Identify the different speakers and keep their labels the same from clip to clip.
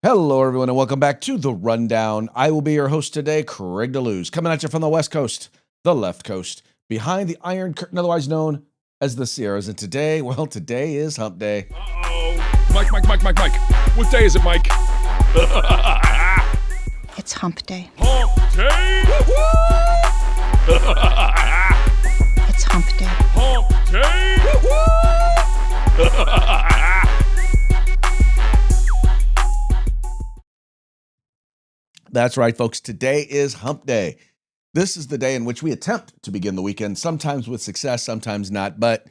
Speaker 1: Hello, everyone, and welcome back to The Rundown. I will be your host today, Craig DeLuz, coming at you from the West Coast, the left coast, behind the Iron Curtain, otherwise known as the Sierras. And today is Hump Day.
Speaker 2: Uh-oh. Mike. What day is it, Mike?
Speaker 3: It's Hump Day.
Speaker 2: Hump Day!
Speaker 3: It's Hump Day.
Speaker 2: Hump Day!
Speaker 1: That's right, folks. Today is Hump Day. This is the day in which we attempt to begin the weekend, sometimes with success, sometimes not. But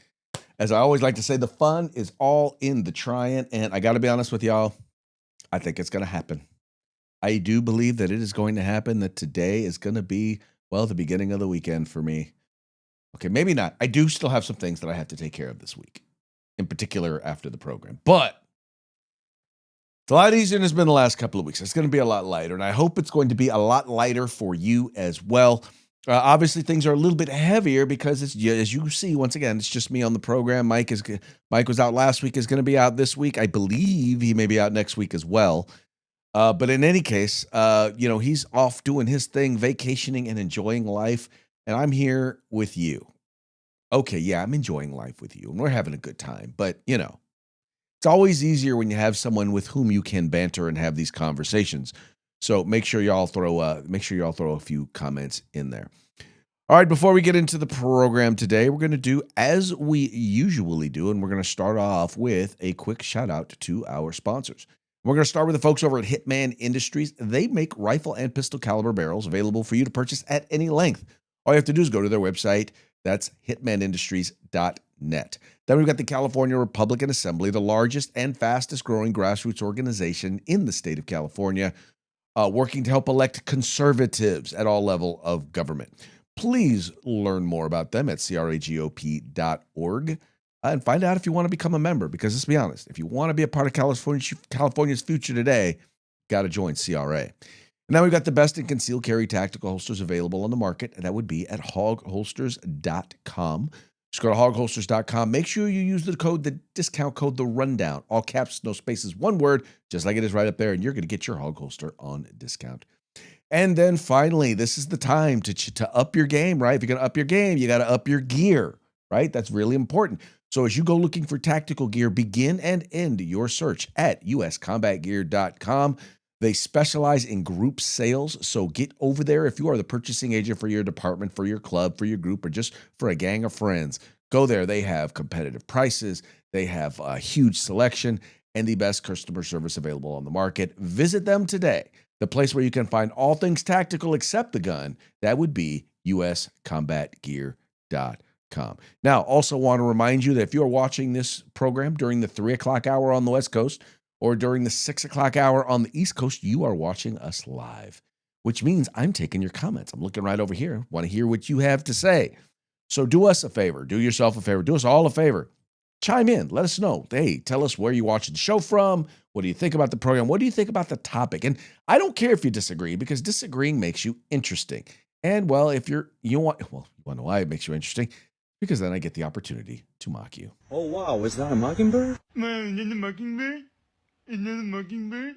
Speaker 1: as I always like to say, the fun is all in the trying. And I got to be honest with y'all, I think it's going to happen. I do believe that it is going to happen, that today is going to be, well, the beginning of the weekend for me. Okay, maybe not. I do still have some things that I have to take care of this week, in particular after the program. But it's a lot easier than it's been the last couple of weeks. It's going to be a lot lighter, and I hope it's going to be a lot lighter for you as well. Obviously, things are a little bit heavier because, as you see, once again, it's just me on the program. Mike was out last week, is going to be out this week. I believe he may be out next week as well. But in any case, he's off doing his thing, vacationing and enjoying life, and I'm here with you. Okay, yeah, I'm enjoying life with you, and we're having a good time, but, it's always easier when you have someone with whom you can banter and have these conversations. So make sure y'all throw a few comments in there. All right, before we get into the program today, we're going to do as we usually do, and we're going to start off with a quick shout out to our sponsors. We're going to start with the folks over at Hitman Industries. They make rifle and pistol caliber barrels available for you to purchase at any length. All you have to do is go to their website. That's hitmanindustries.net. Then we've got the California Republican Assembly, the largest and fastest growing grassroots organization in the state of California, working to help elect conservatives at all levels of government. Please learn more about them at cragop.org and find out if you want to become a member, because let's be honest, if you want to be a part of California's future today, got to join CRA. And now we've got the best in concealed carry tactical holsters available on the market, and that would be at hogholsters.com. Just go to hogholsters.com. Make sure you use the discount code, The Rundown. All caps, no spaces, one word, just like it is right up there, and you're going to get your hog holster on discount. And then finally, this is the time to up your game, right? If you're going to up your game, you got to up your gear, right? That's really important. So as you go looking for tactical gear, begin and end your search at uscombatgear.com. They specialize in group sales, so get over there. If you are the purchasing agent for your department, for your club, for your group, or just for a gang of friends, go there. They have competitive prices. They have a huge selection and the best customer service available on the market. Visit them today. The place where you can find all things tactical except the gun, that would be uscombatgear.com. Now, also want to remind you that if you're watching this program during the 3 o'clock hour on the West Coast, or during the 6 o'clock hour on the East Coast, you are watching us live, which means I'm taking your comments. I'm looking right over here. Want to hear what you have to say. So do us a favor. Do yourself a favor. Do us all a favor. Chime in. Let us know. Hey, tell us where you're watching the show from. What do you think about the program? What do you think about the topic? And I don't care if you disagree, because disagreeing makes you interesting. And, well, if you want to know why it makes you interesting, because then I get the opportunity to mock you.
Speaker 4: Oh, wow. Is that a mockingbird?
Speaker 2: Man, is it a mockingbird? Is that a mockingbird?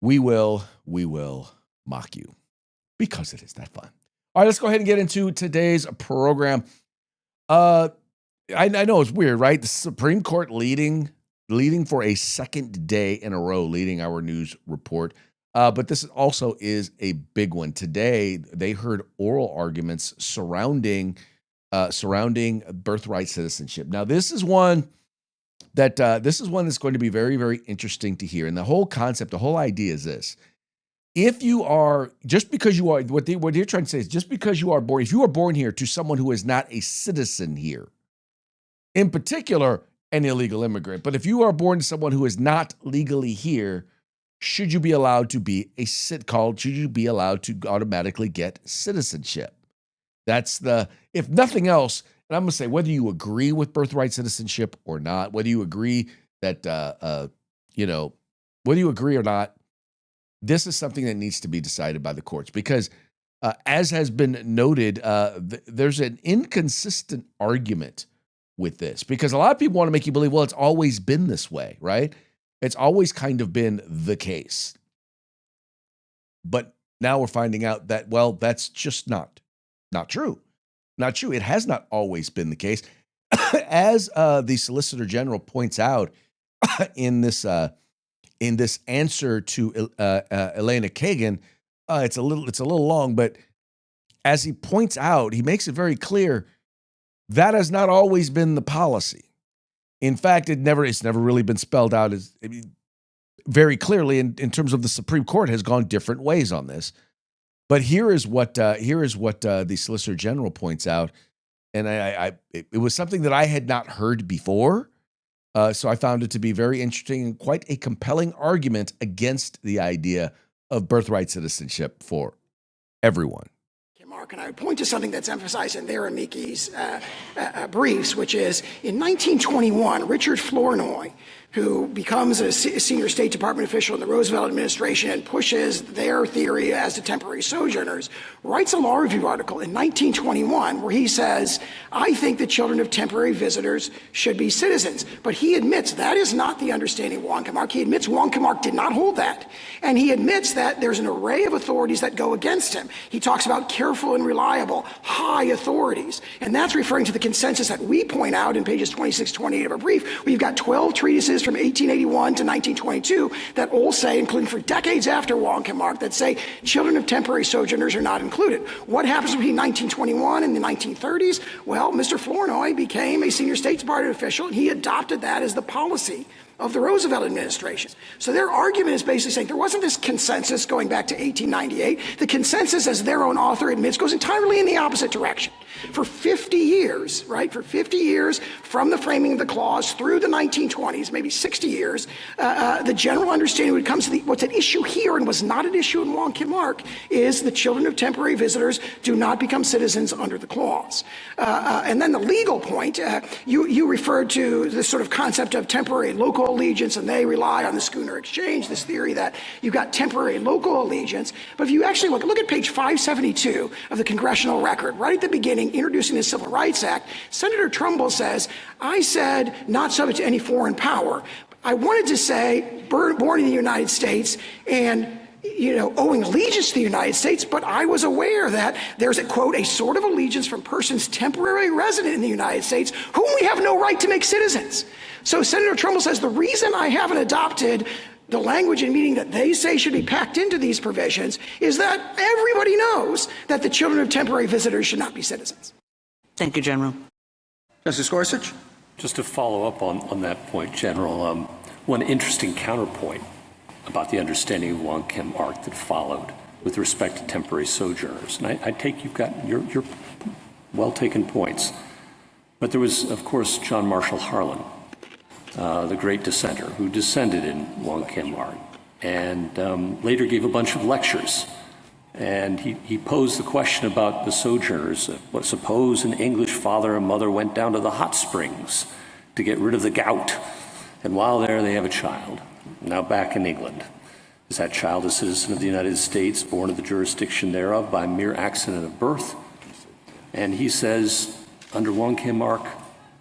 Speaker 1: We will mock you because it is that fun. All right, let's go ahead and get into today's program. I know it's weird, right? The Supreme Court leading for a second day in a row, leading our news report. But this also is a big one. Today, they heard oral arguments surrounding birthright citizenship. Now, this is one that's going to be very, very interesting to hear. And the whole concept, the whole idea is this: if you are, just because you are, what they're trying to say is, just because you are born, if you are born here to someone who is not a citizen here, in particular, an illegal immigrant, but if you are born to someone who is not legally here, should you be allowed to automatically get citizenship? That's if nothing else, and I'm going to say, whether you agree with birthright citizenship or not, whether you agree that, whether you agree or not, this is something that needs to be decided by the courts, because as has been noted, there's an inconsistent argument with this, because a lot of people want to make you believe, well, it's always been this way, right? It's always kind of been the case. But now we're finding out that, well, that's just not true. Not true. It has not always been the case. As the Solicitor General points out in this answer to Elena Kagan, it's a little long, but as he points out, he makes it very clear that has not always been the policy. In fact, it's never really been spelled out very clearly in terms of the Supreme Court has gone different ways on this. But here is what the Solicitor General points out, and it was something that I had not heard before, so I found it to be very interesting and quite a compelling argument against the idea of birthright citizenship for everyone.
Speaker 5: Mark, and I would point to something that's emphasized in their amici's briefs, which is in 1921, Richard Flournoy, who becomes a senior State Department official in the Roosevelt administration and pushes their theory as to temporary sojourners, writes a law review article in 1921 where he says, I think the children of temporary visitors should be citizens. But he admits that is not the understanding of Wong-Kim-Ark. He admits Wong-Kim-Ark did not hold that. And he admits that there's an array of authorities that go against him. He talks about careful and reliable, high authorities. And that's referring to the consensus that we point out in pages 26, 28 of our brief, where you've got 12 treatises from 1881 to 1922 that all say, including for decades after Wong-Kim-Ark, that say children of temporary sojourners are not included. What happens between 1921 and the 1930s? Well, Mr. Flournoy became a senior State Department official, and he adopted that as the policy of the Roosevelt administration. So their argument is basically saying there wasn't this consensus going back to 1898. The consensus, as their own author admits, goes entirely in the opposite direction. For 50 years, right, for 50 years from the framing of the clause through the 1920s, maybe 60 years, the general understanding when it comes to what's at issue here and was not at issue in Wong-Kim-Ark is the children of temporary visitors do not become citizens under the clause. And then the legal point, you referred to this sort of concept of temporary local allegiance, and they rely on the Schooner Exchange, this theory that you've got temporary local allegiance. But if you actually look at page 572 of the congressional record, right at the beginning, introducing the Civil Rights Act, Senator Trumbull says, I said not subject to any foreign power. I wanted to say born in the United States and owing allegiance to the United States, but I was aware that there's a, quote, a sort of allegiance from persons temporarily resident in the United States whom we have no right to make citizens. So Senator Trumbull says the reason I haven't adopted the language and meaning that they say should be packed into these provisions is that everybody knows that the children of temporary visitors should not be citizens.
Speaker 6: Thank you, General.
Speaker 4: Justice Gorsuch?
Speaker 7: Just to follow up on that point, General, one interesting counterpoint about the understanding of Wong-Kim-Ark that followed with respect to temporary sojourners. And I take you've got your well-taken points. But there was, of course, John Marshall Harlan, the great dissenter, who dissented in Wong-Kim-Ark and later gave a bunch of lectures. And he posed the question about the sojourners. Suppose an English father and mother went down to the hot springs to get rid of the gout. And while there, they have a child, now back in England. Is that child a citizen of the United States, born of the jurisdiction thereof by mere accident of birth? And he says, under Wong-Kim-Ark,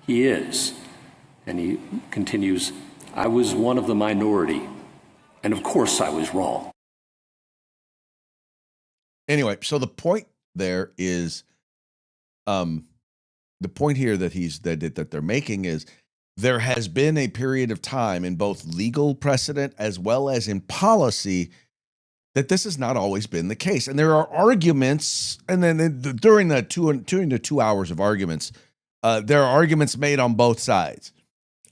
Speaker 7: he is. And he continues, I was one of the minority, and of course I was wrong.
Speaker 1: Anyway, so the point there is, the point here that they're making is there has been a period of time in both legal precedent as well as in policy that this has not always been the case. And there are arguments, and then during the 2 hours of arguments, there are arguments made on both sides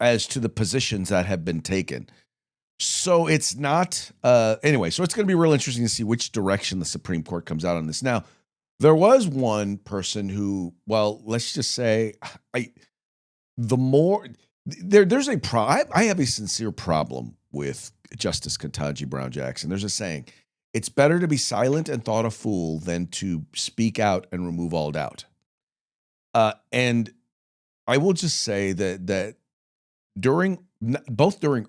Speaker 1: as to the positions that have been taken. So it's not, anyway, so it's going to be real interesting to see which direction the Supreme Court comes out on this. Now, there was one person who, well, let's just say, I have a sincere problem with Justice Ketanji Brown Jackson. There's a saying, it's better to be silent and thought a fool than to speak out and remove all doubt. And I will just say that during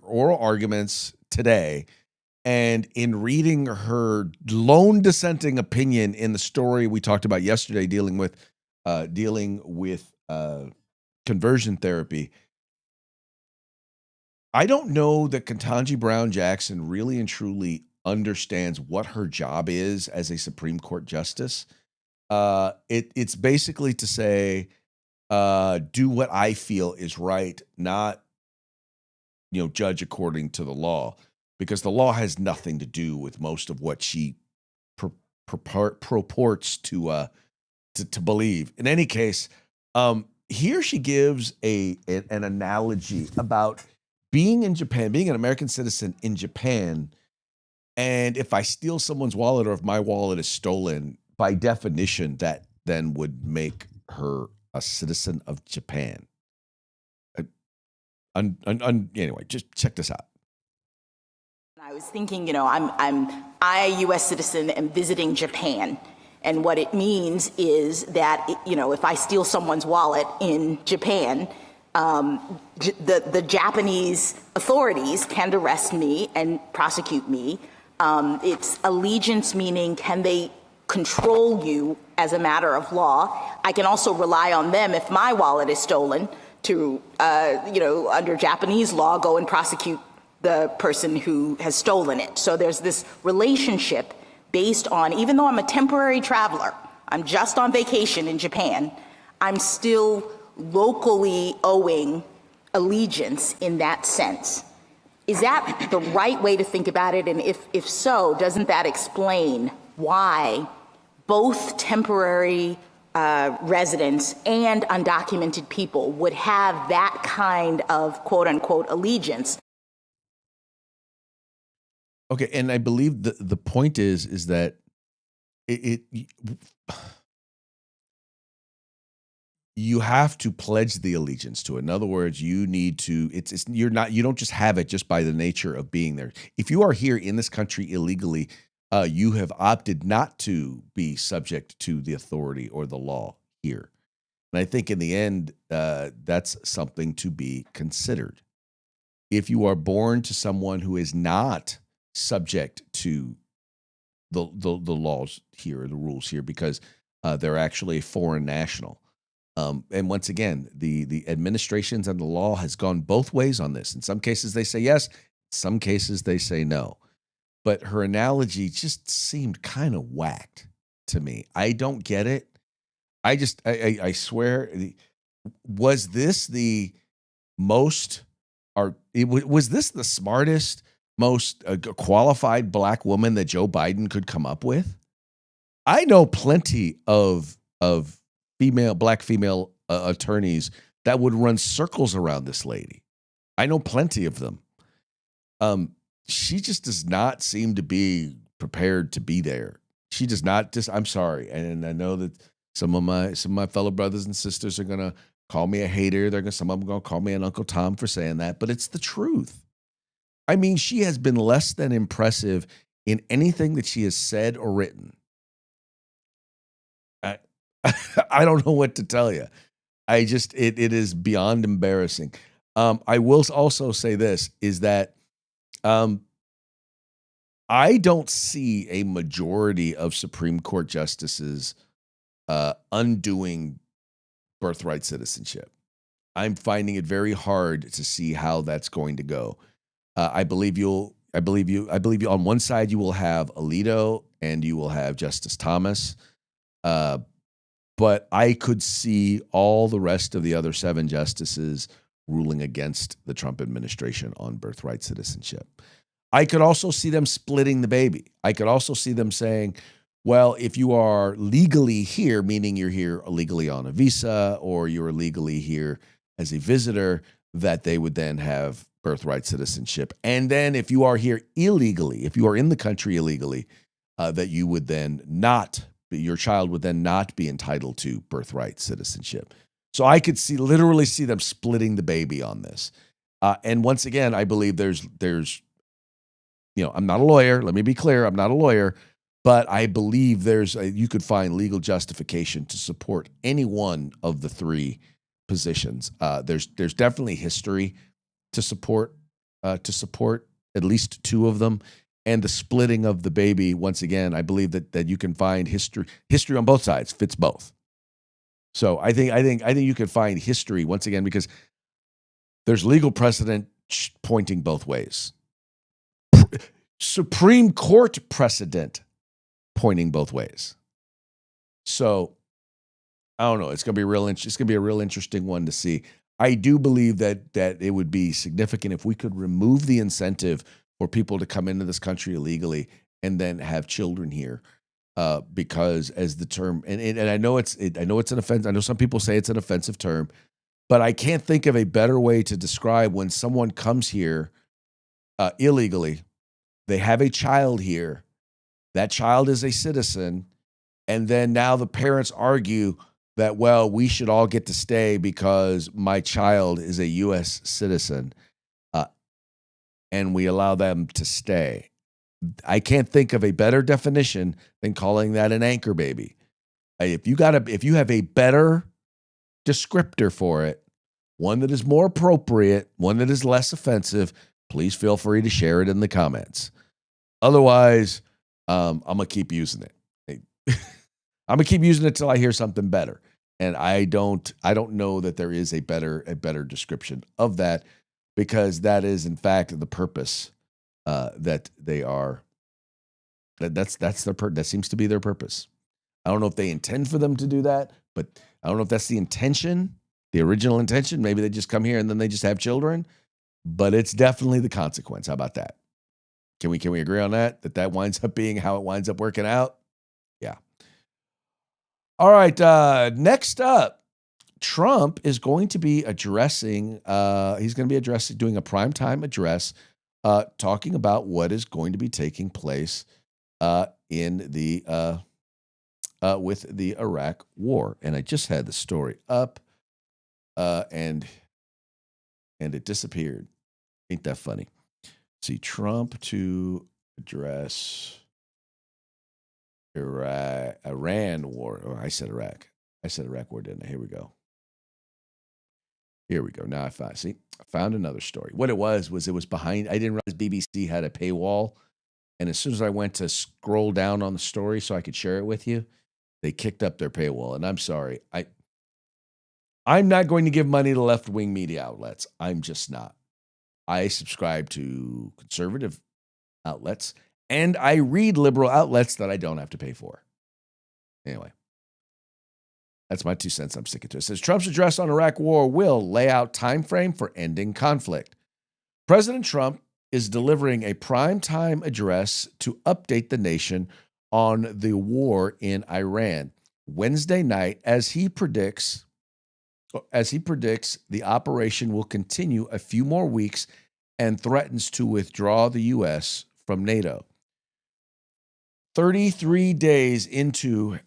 Speaker 1: oral arguments today and in reading her lone dissenting opinion in the story we talked about yesterday dealing with conversion therapy. I don't know that Ketanji Brown Jackson really and truly understands what her job is as a Supreme Court justice. It's basically to say, do what I feel is right, not judge according to the law, because the law has nothing to do with most of what she purports to believe. In any case, here she gives an analogy about being in Japan, being an American citizen in Japan, and if I steal someone's wallet or if my wallet is stolen, by definition, that then would make her a citizen of Japan. Anyway, just check this out.
Speaker 6: I was thinking, I, a U.S. citizen, am visiting Japan. And what it means is that, if I steal someone's wallet in Japan, the Japanese authorities can arrest me and prosecute me. It's allegiance, meaning can they control you as a matter of law? I can also rely on them if my wallet is stolen to, under Japanese law, go and prosecute the person who has stolen it. So there's this relationship based on, even though I'm a temporary traveler, I'm just on vacation in Japan, I'm still locally owing allegiance in that sense. Is that the right way to think about it? And if so, doesn't that explain why both temporary residents and undocumented people would have that kind of quote unquote allegiance?
Speaker 1: Okay, and I believe the point is that you have to pledge the allegiance to it. In other words, you need to. You don't just have it just by the nature of being there. If you are here in this country illegally, you have opted not to be subject to the authority or the law here. And I think in the end, that's something to be considered. If you are born to someone who is not subject to the laws here, the rules here, because they're actually a foreign national. And once again, the administrations and the law has gone both ways on this. In some cases, they say yes. In some cases, they say no. But her analogy just seemed kind of whacked to me. I don't get it. I swear, was this the most, was this the smartest, most qualified black woman that Joe Biden could come up with? I know plenty of black female attorneys that would run circles around this lady. I know plenty of them. She just does not seem to be prepared to be there. She does not. I'm sorry, and I know that some of my fellow brothers and sisters are gonna call me a hater. Some of them gonna call me an Uncle Tom for saying that, but it's the truth. I mean, she has been less than impressive in anything that she has said or written. I don't know what to tell you. It is beyond embarrassing. I will also say this, is that I don't see a majority of Supreme Court justices undoing birthright citizenship. I'm finding it very hard to see how that's going to go. I believe you on one side you will have Alito and you will have Justice Thomas. But I could see all the rest of the other 7 justices ruling against the Trump administration on birthright citizenship. I could also see them splitting the baby. I could also see them saying, well, if you are legally here, meaning you're here illegally on a visa or you're illegally here as a visitor, that they would then have birthright citizenship. And then if you are here illegally, if you are in the country illegally, that you would then not, your child would then not be entitled to birthright citizenship. So I could literally see them splitting the baby on this. And once again, I believe there's, I'm not a lawyer. Let me be clear. I'm not a lawyer, but I believe you could find legal justification to support any one of the 3 positions. There's definitely history to support at least 2 of them. And the splitting of the baby, once again, I believe that you can find history on both sides fits both. So I think you could find history once again, because there's legal precedent pointing both ways. Supreme Court precedent pointing both ways. So I don't know. It's gonna be It's gonna be a real interesting one to see. I do believe that it would be significant if we could remove the incentive for people to come into this country illegally and then have children here, because as the term and I know I know it's an offense. I know some people say it's an offensive term, but I can't think of a better way to describe when someone comes here illegally. They have a child here. That child is a citizen, and then now the parents argue that, well, we should all get to stay because my child is a U.S. citizen, and we allow them to stay. I can't think of a better definition than calling that an anchor baby. If you have a better descriptor for it, one that is more appropriate, one that is less offensive, please feel free to share it in the comments. Otherwise, I'm gonna keep using it. I'm gonna keep using it till I hear something better. And I don't know that there is a better description of that, because that is in fact the purpose that they are. That's that seems to be their purpose. I don't know if they intend for them to do that, but I don't know if that's the intention, the original intention. Maybe they just come here and then they just have children, but it's definitely the consequence. How about that? Can we agree on that? That winds up being how it winds up working out? Yeah. All right. Next up, Trump is going to be addressing, doing a primetime address, talking about what is going to be taking place in the with the Iraq war. And I just had the story up, and it disappeared. Ain't that funny? See, Trump to address Iran war. Oh, I said Iraq. I said Iraq war, didn't I? Here we go. Now I found another story. What it was it was behind. I didn't realize BBC had a paywall. And as soon as I went to scroll down on the story so I could share it with you, they kicked up their paywall. And I'm sorry. I'm not going to give money to left-wing media outlets. I'm just not. I subscribe to conservative outlets, and I read liberal outlets that I don't have to pay for. Anyway, that's my 2 cents. I'm sticking to it. It says Trump's address on Iraq war will lay out time frame for ending conflict. President Trump is delivering a primetime address to update the nation on the war in Iran Wednesday night, as he predicts the operation will continue a few more weeks and threatens to withdraw the U.S. from NATO. 33 days into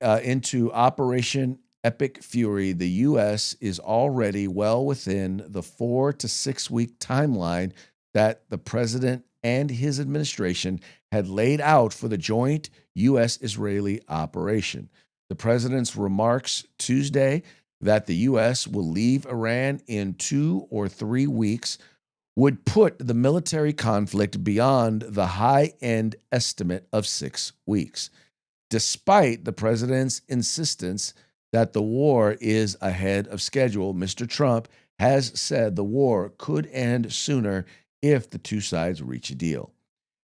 Speaker 1: Operation Epic Fury, the U.S. is already well within the 4 to 6 week timeline that the president and his administration had laid out for the joint U.S.-Israeli operation. The president's remarks Tuesday that the U.S. will leave Iran in 2 or 3 weeks would put the military conflict beyond the high-end estimate of 6 weeks, despite the president's insistence that the war is ahead of schedule. Mr. Trump has said the war could end sooner if the two sides reach a deal.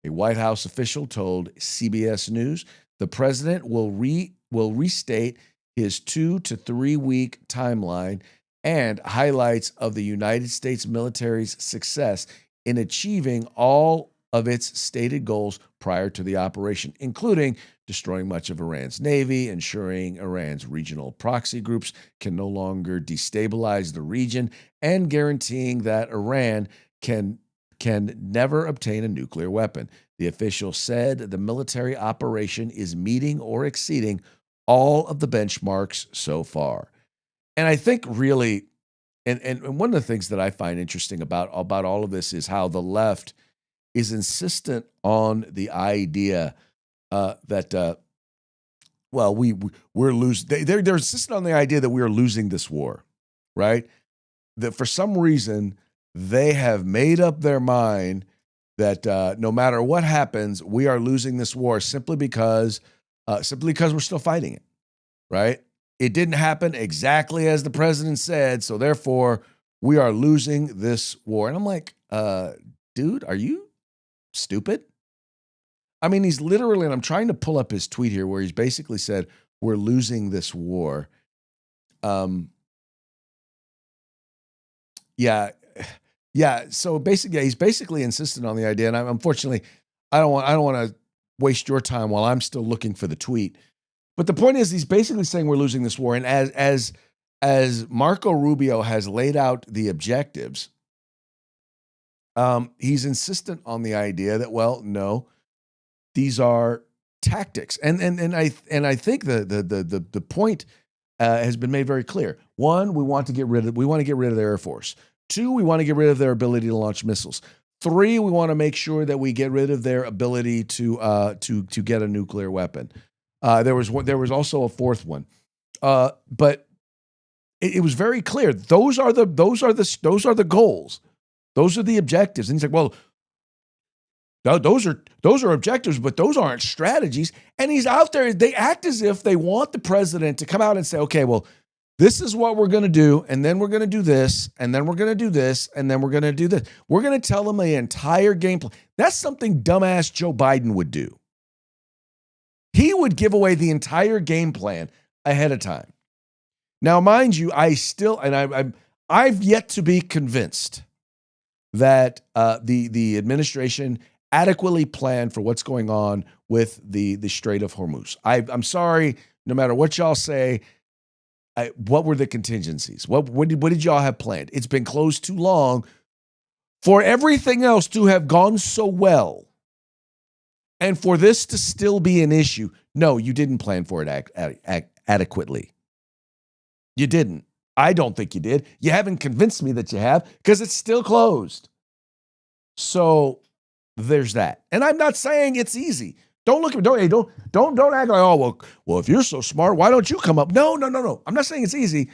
Speaker 1: A White House official told CBS News the president will restate his 2 to 3 week timeline and highlights of the United States military's success in achieving all of its stated goals prior to the operation, including destroying much of Iran's navy, ensuring Iran's regional proxy groups can no longer destabilize the region, and guaranteeing that Iran can never obtain a nuclear weapon. The official said the military operation is meeting or exceeding all of the benchmarks so far. And I think really, and one of the things that I find interesting about all of this is how the left is insistent on the idea that we're losing. They're insistent on the idea that we are losing this war, right? That for some reason they have made up their mind that no matter what happens, we are losing this war simply because we're still fighting it, right? it didn't happen exactly as the president said, so therefore we are losing this war. And I'm like, dude, are you stupid? I mean, he's literally, and I'm trying to pull up his tweet here where he's basically said, we're losing this war. Yeah. So basically, he's basically insistent on the idea. And unfortunately, I don't want to waste your time while I'm still looking for the tweet. But the point is, he's basically saying we're losing this war. And as Marco Rubio has laid out the objectives, he's insistent on the idea that, well, no, these are tactics. And I think the point has been made very clear. One, we want to get rid of their Air Force. Two, we want to get rid of their ability to launch missiles. Three, we want to make sure that we get rid of their ability to get a nuclear weapon. There was also a fourth one, but it was very clear. Those are the goals. Those are the objectives. And he's like, well, those are objectives, but those aren't strategies. And he's out there. They act as if they want the president to come out and say, okay, well, this is what we're going to do, and then we're going to do this, and then we're going to do this, and then we're going to do this. We're going to tell them the entire game plan. That's something dumbass Joe Biden would do. He would give away the entire game plan ahead of time. Now, mind you, I've yet to be convinced that the administration adequately planned for what's going on with the Strait of Hormuz. I'm sorry, no matter what y'all say. What were the contingencies? What did y'all have planned? It's been closed too long for everything else to have gone so well, and for this to still be an issue. No, you didn't plan for it adequately. You didn't. I don't think you did. You haven't convinced me that you have, because it's still closed. So there's that. And I'm not saying it's easy. Don't look at don't act like, oh, well, if you're so smart, why don't you come up? No. I'm not saying it's easy.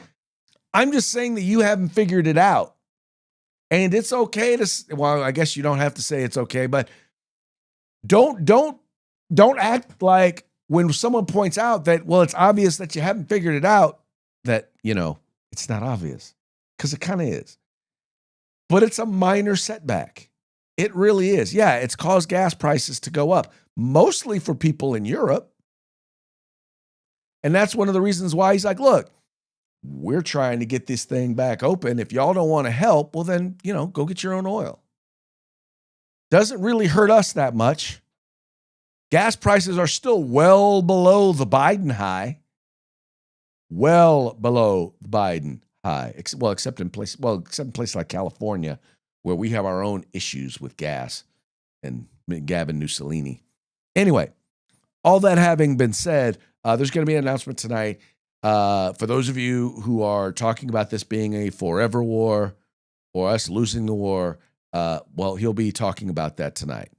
Speaker 1: I'm just saying that you haven't figured it out. And it's okay well, I guess you don't have to say it's okay, but don't act like when someone points out that, well, it's obvious that you haven't figured it out, that, it's not obvious, because it kind of is. But it's a minor setback. It really is. Yeah, it's caused gas prices to go up, mostly for people in Europe. And that's one of the reasons why he's like, look, we're trying to get this thing back open. If y'all don't want to help, well, then, go get your own oil. Doesn't really hurt us that much. Gas prices are still well below the Biden high. Well below the Biden high. Except in places like California, where we have our own issues with gas, and Gavin Mussolini. Anyway, all that having been said, there's going to be an announcement tonight. For those of you who are talking about this being a forever war or us losing the war, well, he'll be talking about that tonight.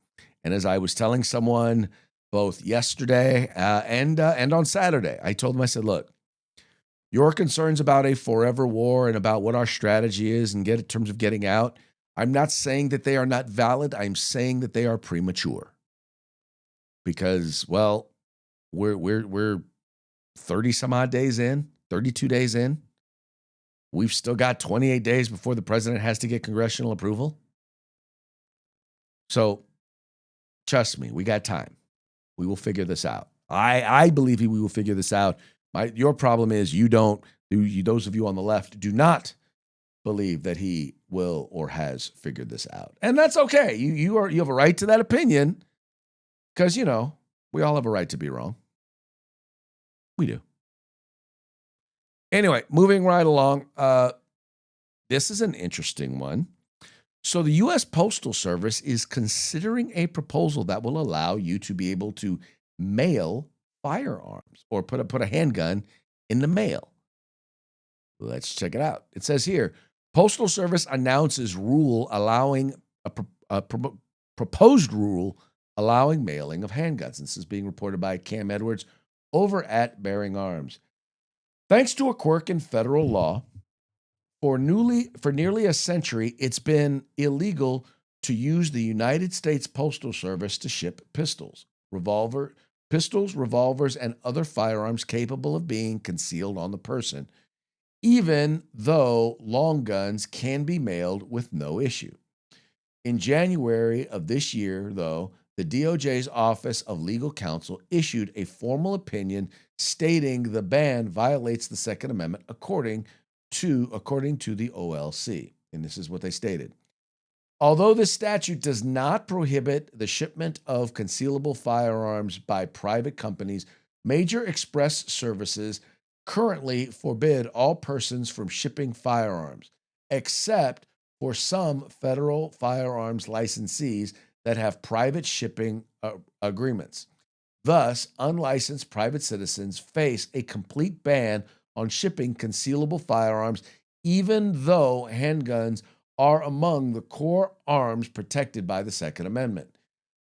Speaker 1: And as I was telling someone both yesterday and on Saturday, I told them, I said, look, your concerns about a forever war and about what our strategy is and in terms of getting out, I'm not saying that they are not valid. I'm saying that they are premature. Because, well, we're 30 some odd days in, 32 days in. We've still got 28 days before the president has to get congressional approval. So, trust me, we got time. We will figure this out. I believe we will figure this out. Your problem is those of you on the left do not believe that he will or has figured this out. And that's okay. You have a right to that opinion, because, we all have a right to be wrong. We do. Anyway, moving right along. This is an interesting one. So the U.S. Postal Service is considering a proposal that will allow you to be able to mail firearms or put a handgun in the mail. Let's check it out. It says here, Postal Service announces rule allowing a proposed rule allowing mailing of handguns. This is being reported by Cam Edwards over at Bearing Arms. Thanks to a quirk in federal law, for nearly a century, it's been illegal to use the United States Postal Service to ship pistols, revolvers, pistols, revolvers, and other firearms capable of being concealed on the person, even though long guns can be mailed with no issue. In January of this year, though, the DOJ's Office of Legal Counsel issued a formal opinion stating the ban violates the Second Amendment according to the OLC. And this is what they stated. Although this statute does not prohibit the shipment of concealable firearms by private companies, major express services currently forbid all persons from shipping firearms, except for some federal firearms licensees that have private shipping agreements. Thus, unlicensed private citizens face a complete ban on shipping concealable firearms, even though handguns are among the core arms protected by the Second Amendment.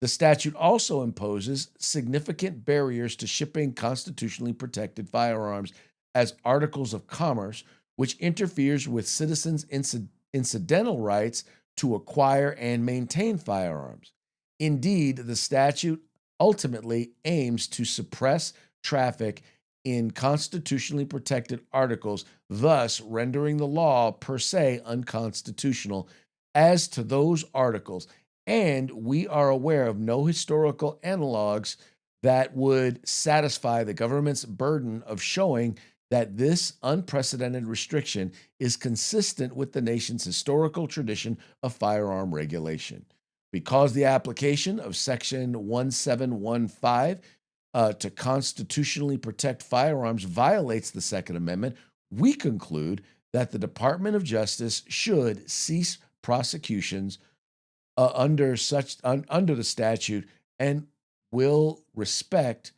Speaker 1: The statute also imposes significant barriers to shipping constitutionally protected firearms as articles of commerce, which interferes with citizens' incidental rights to acquire and maintain firearms. Indeed, the statute ultimately aims to suppress traffic in constitutionally protected articles, thus rendering the law per se unconstitutional as to those articles. And we are aware of no historical analogs that would satisfy the government's burden of showing that this unprecedented restriction is consistent with the nation's historical tradition of firearm regulation. Because the application of Section 1715 to constitutionally protect firearms violates the Second Amendment, we conclude that the Department of Justice should cease prosecutions under the statute and with respect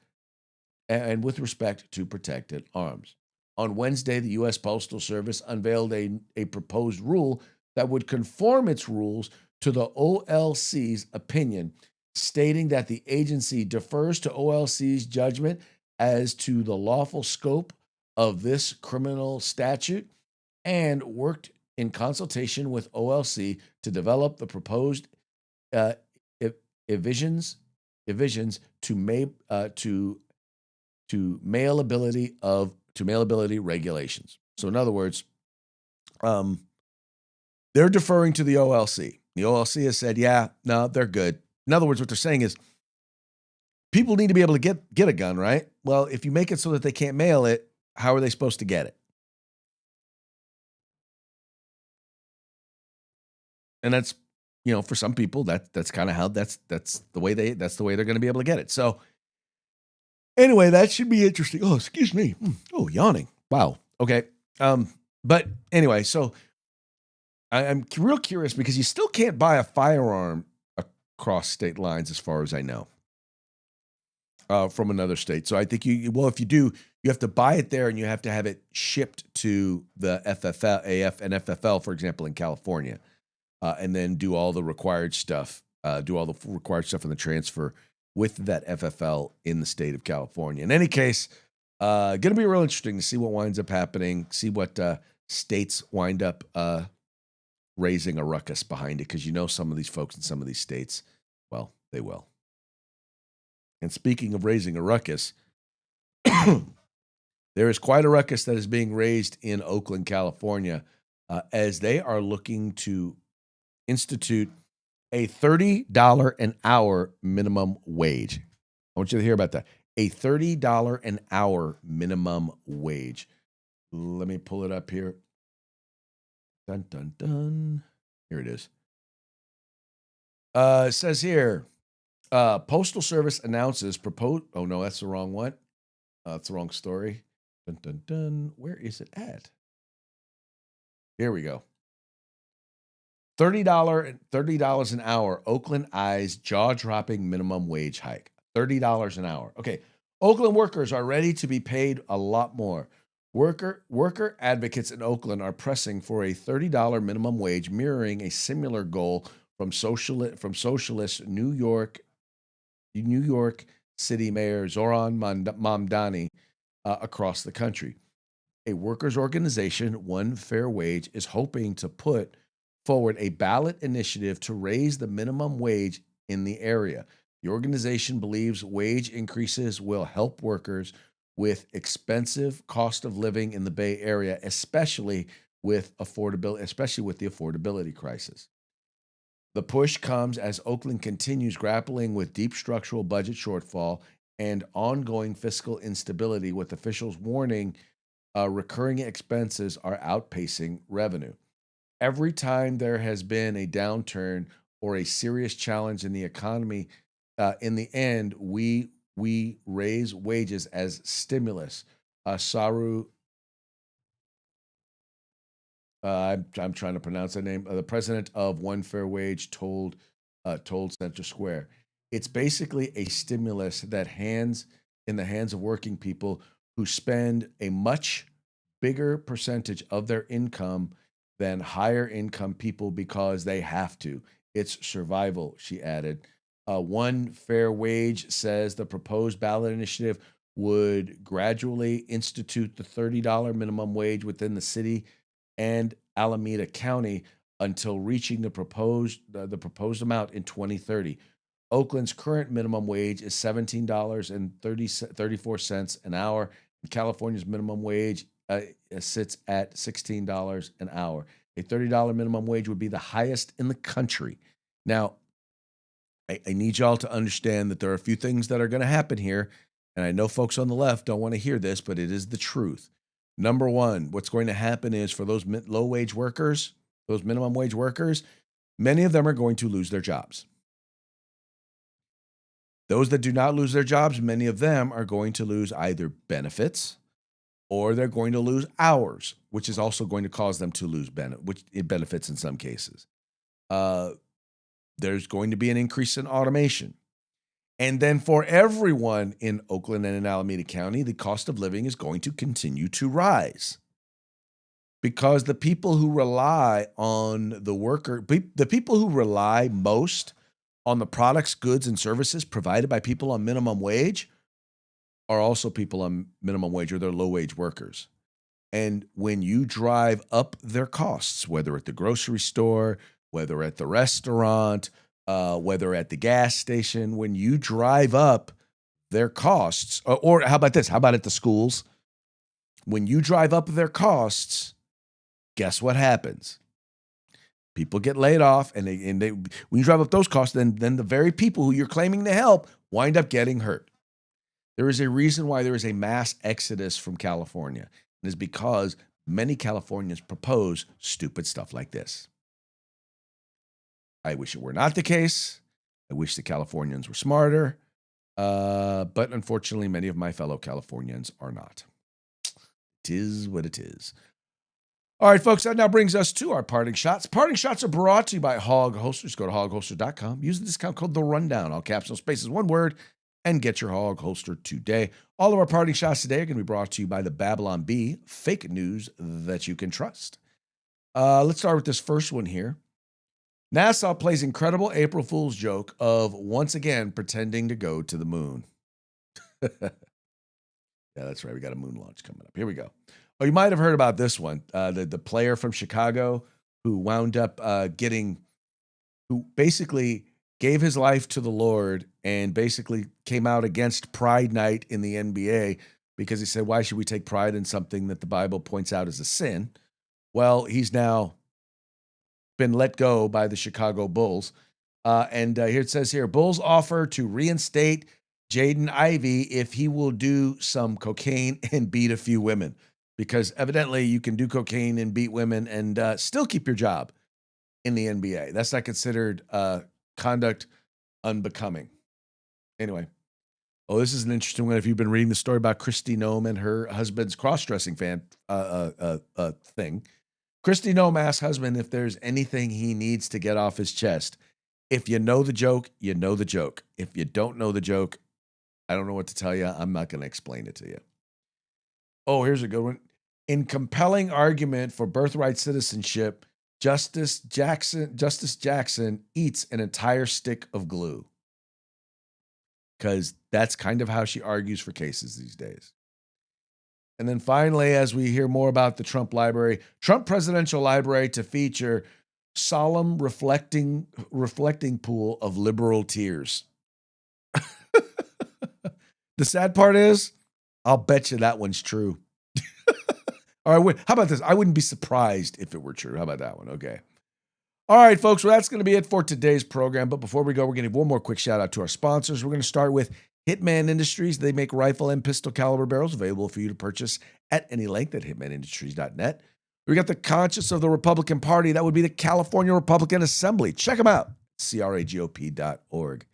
Speaker 1: to protected arms. On Wednesday, the U.S. Postal Service unveiled a proposed rule that would conform its rules to the OLC's opinion, stating that the agency defers to OLC's judgment as to the lawful scope of this criminal statute and worked in consultation with OLC to develop the proposed evisions to mailability regulations. So in other words, they're deferring to the OLC. The OLC has said, yeah, no, they're good. In other words, what they're saying is people need to be able to get a gun, right? Well, if you make it so that they can't mail it, how are they supposed to get it? And that's, for some people, that's kind of how that's the way they're going to be able to get it. So anyway, that should be interesting. Oh, excuse me. Oh, yawning. Wow. Okay. But anyway, so I'm real curious because you still can't buy a firearm across state lines, as far as I know, from another state. So I think if you do, you have to buy it there and you have to have it shipped to the FFL, AF, and FFL, for example, in California, and then do all the required stuff, in the transfer with that FFL in the state of California. In any case, going to be real interesting to see what winds up happening, see what states wind up raising a ruckus behind it, because some of these folks in some of these states, well, they will. And speaking of raising a ruckus, there is quite a ruckus that is being raised in Oakland, California, as they are looking to institute a $30 an hour minimum wage. I want you to hear about that. A $30 an hour minimum wage. Let me pull it up here. Dun, dun, dun. Here it is. It says here, Postal Service announces proposed. Oh, no, that's the wrong one. That's the wrong story. Dun, dun, dun. Where is it at? Here we go. $30 an hour. Oakland eyes jaw-dropping minimum wage hike. $30 an hour. Okay. Oakland workers are ready to be paid a lot more. Worker advocates in Oakland are pressing for a $30 minimum wage, mirroring a similar goal from socialist New York City Mayor Zoran Mamdani across the country. A workers' organization, One Fair Wage, is hoping to put forward a ballot initiative to raise the minimum wage in the area. The organization believes wage increases will help workers with expensive cost of living in the Bay Area, especially with the affordability crisis. The push comes as Oakland continues grappling with deep structural budget shortfall and ongoing fiscal instability, with officials warning recurring expenses are outpacing revenue. Every time there has been a downturn or a serious challenge in the economy, in the end, we raise wages as stimulus. Saru, I'm trying to pronounce that name. The president of One Fair Wage told Center Square, it's basically a stimulus that in the hands of working people who spend a much bigger percentage of their income than higher income people because they have to. It's survival, she added. One Fair Wage says the proposed ballot initiative would gradually institute the $30 minimum wage within the city and Alameda County until reaching the proposed amount in 2030. Oakland's current minimum wage is $17.34 an hour. And California's minimum wage sits at $16 an hour. A $30 minimum wage would be the highest in the country. Now, I need y'all to understand that there are a few things that are going to happen here, and I know folks on the left don't want to hear this, but it is the truth. Number one, what's going to happen is for those low-wage workers, those minimum wage workers, many of them are going to lose their jobs. Those that do not lose their jobs, many of them are going to lose either benefits or they're going to lose hours, which is also going to cause them to lose benefits in some cases. There's going to be an increase in automation. And then for everyone in Oakland and in Alameda County, the cost of living is going to continue to rise. Because the people who rely on the people who rely most on the products, goods, and services provided by people on minimum wage are also people on minimum wage or they're low-wage workers. And when you drive up their costs, whether at the grocery store, whether at the restaurant, whether at the gas station, when you drive up their costs, or how about this? How about at the schools? When you drive up their costs, guess what happens? People get laid off, and they when you drive up those costs, then the very people who you're claiming to help wind up getting hurt. There is a reason why there is a mass exodus from California. It is because many Californians propose stupid stuff like this. I wish it were not the case. I wish the Californians were smarter. But unfortunately, many of my fellow Californians are not. It is what it is. All right, folks, that now brings us to our parting shots. Parting shots are brought to you by Hog Holsters. Go to hogholster.com. Use the discount code The Rundown. All caps, no spaces, one word, and get your Hog Holster today. All of our parting shots today are going to be brought to you by the Babylon Bee, fake news that you can trust. Let's start with this first one here. NASA plays incredible April Fool's joke of once again pretending to go to the moon. Yeah, that's right. We got a moon launch coming up. Here we go. Oh, you might have heard about this one. The player from Chicago who wound up who basically gave his life to the Lord and basically came out against Pride Night in the NBA because he said, why should we take pride in something that the Bible points out as a sin? Well, he's now been let go by the Chicago Bulls. And here it says here, Bulls offer to reinstate Jaden Ivey if he will do some cocaine and beat a few women. Because evidently you can do cocaine and beat women and still keep your job in the NBA. That's not considered conduct unbecoming. Anyway. Oh, this is an interesting one. If you've been reading the story about Kristi Noem and her husband's cross-dressing thing, Kristi Noem asked husband if there's anything he needs to get off his chest. If you know the joke, you know the joke. If you don't know the joke, I don't know what to tell you. I'm not going to explain it to you. Oh, here's a good one. In compelling argument for birthright citizenship, Justice Jackson eats an entire stick of glue. Because that's kind of how she argues for cases these days. And then finally, as we hear more about the Trump Presidential Library to feature solemn reflecting pool of liberal tears. The sad part is, I'll bet you that one's true. All right, how about this? I wouldn't be surprised if it were true. How about that one? Okay. All right, folks. Well, that's going to be it for today's program. But before we go, we're going to give one more quick shout out to our sponsors. We're going to start with Hitman Industries. They make rifle and pistol caliber barrels available for you to purchase at any length at hitmanindustries.net. We got the conscience of the Republican Party. That would be the California Republican Assembly. Check them out. cragop.org.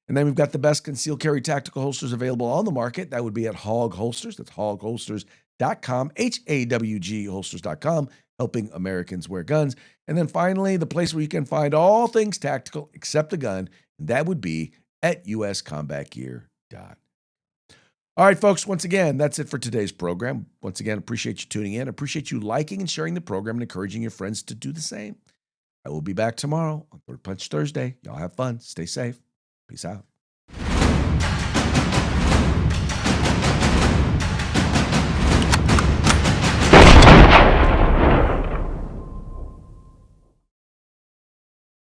Speaker 1: And then we've got the best concealed carry tactical holsters available on the market. That would be at Hog Holsters. That's hogholsters.com, HAWG holsters.com, helping Americans wear guns. And then finally, the place where you can find all things tactical except a gun, and that would be at uscombatgear.com. All right, folks, once again, that's it for today's program. Once again, appreciate you tuning in. Appreciate you liking and sharing the program and encouraging your friends to do the same. I will be back tomorrow on Third Punch Thursday. Y'all have fun. Stay safe. Peace out.